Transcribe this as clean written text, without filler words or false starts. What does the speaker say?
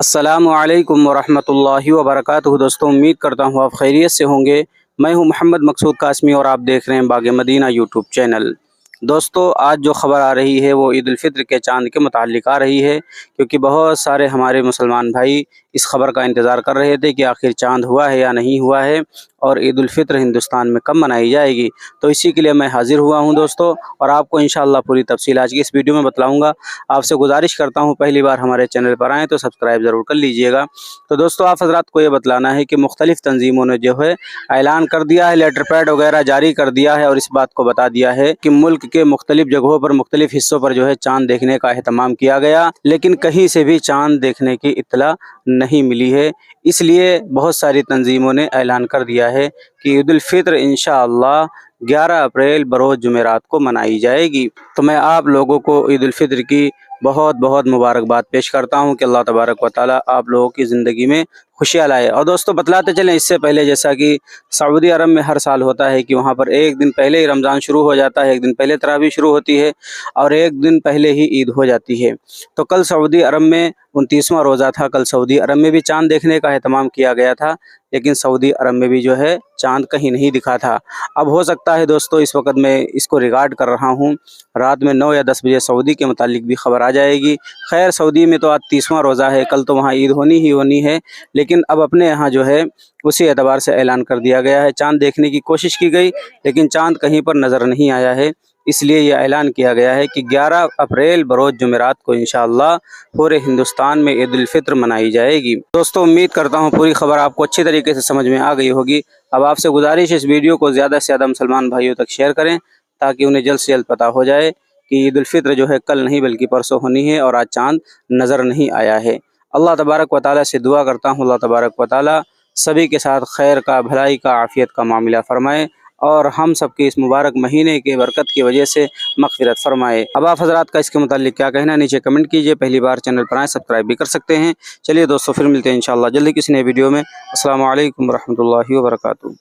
अस्सलामु अलैकुम वरहमतुल्लाहि वबरकातुहू। दोस्तों, उम्मीद करता हूँ आप खैरियत से होंगे। मैं हूँ मोहम्मद मकसूद कासमी और आप देख रहे हैं बाग़ मदीना यूट्यूब चैनल। दोस्तों, आज जो ख़बर आ रही है वो ईद उल फित्र के चाँद के मुताल्लिक़ आ रही है, क्योंकि बहुत सारे हमारे मुसलमान भाई इस ख़बर का इंतज़ार कर रहे थे कि आखिर चाँद हुआ है या नहीं हुआ है और ईद उल फित्र हिंदुस्तान में कब मनाई जाएगी। तो इसी के लिए मैं हाज़िर हुआ हूँ दोस्तों, और आपको इंशाअल्लाह पूरी तफ़सील आज की इस वीडियो में बतलाऊँगा। आपसे गुजारिश करता हूँ पहली बार हमारे चैनल पर आएँ तो सब्सक्राइब ज़रूर कर लीजिएगा। तो दोस्तों, आप हज़रात को ये बतलाना है कि मुख्तलिफ़ तंजीमों ने जो है ऐलान कर दिया है, लेटर पैड वगैरह जारी कर दिया है और इस बात को बता दिया है कि मुल्क के मुख्तलिफ़ जगहों पर, मुख्तलिफ़ हिस्सों पर जो है चाँद देखने का एहतमाम किया गया, लेकिन कहीं से भी चाँद देखने की इत्तला नहीं मिली है। इसलिए बहुत सारी तंजीमों ने ऐलान कर दिया है कि ईद उल फित्र इंशाअल्लाह 11 अप्रैल बरोज़ जुमेरात को मनाई जाएगी। तो मैं आप लोगों को ईद उल फित्र की बहुत बहुत मुबारकबाद पेश करता हूँ कि अल्लाह तबारक व तआला आप लोगों की ज़िंदगी में खुशियाँ लाए। और दोस्तों, बतलाते चलें इससे पहले, जैसा कि सऊदी अरब में हर साल होता है कि वहाँ पर एक दिन पहले ही रमज़ान शुरू हो जाता है, एक दिन पहले तरावी शुरू होती है और एक दिन पहले ही ईद हो जाती है। तो कल सऊदी अरब में 29वां रोज़ा था। कल सऊदी अरब में भी चाँद देखने का एहतमाम किया गया था, लेकिन सऊदी अरब में भी जो है चाँद कहीं नहीं दिखा था। अब हो सकता है दोस्तों, इस वक्त मैं इसको रिकॉर्ड कर रहा हूँ, रात में 9 या 10 बजे सऊदी के मुतालिक भी ख़बर आ जाएगी। खैर, सऊदी में तो आज 30वां रोज़ा है, कल तो वहाँ ईद होनी ही होनी है, लेकिन अब अपने यहाँ जो है उसी एतबार से ऐलान कर दिया गया है। चाँद देखने की कोशिश की गई, लेकिन चाँद कहीं पर नज़र नहीं आया है। इसलिए यह ऐलान किया गया है कि 11 अप्रैल बरोज़ जुमेरात को इंशाअल्लाह पूरे हिंदुस्तान में ईद उल फित्र मनाई जाएगी। दोस्तों, उम्मीद करता हूँ पूरी खबर आपको अच्छी तरीके से समझ में आ गई होगी। अब आपसे गुजारिश है, इस वीडियो को ज़्यादा से ज़्यादा मुसलमान भाइयों तक शेयर करें, ताकि उन्हें जल्द से जल्द पता हो जाए कि ईद उल फित्र जो है कल नहीं बल्कि परसों होनी है और आज चाँद नज़र नहीं आया है। अल्लाह तबारक व तआला से दुआ करता हूँ, अल्लाह तबारक व तआला सभी के साथ खैर का, भलाई का, आफ़ियत का मामला फ़रमाए और हम सब के इस मुबारक महीने के बरकत की वजह से मग़फ़िरत फ़रमाए। अब आप हज़रात का इसके मुताल्लिक़ क्या कहना है, नीचे कमेंट कीजिए। पहली बार चैनल पर आएँ, सब्सक्राइब भी कर सकते हैं। चलिए दोस्तों, फिर मिलते हैं इंशाअल्लाह जल्दी किसी नए वीडियो में। अस्सलामु अलैकुम वरहमतुल्लाहि वबरकातुहू।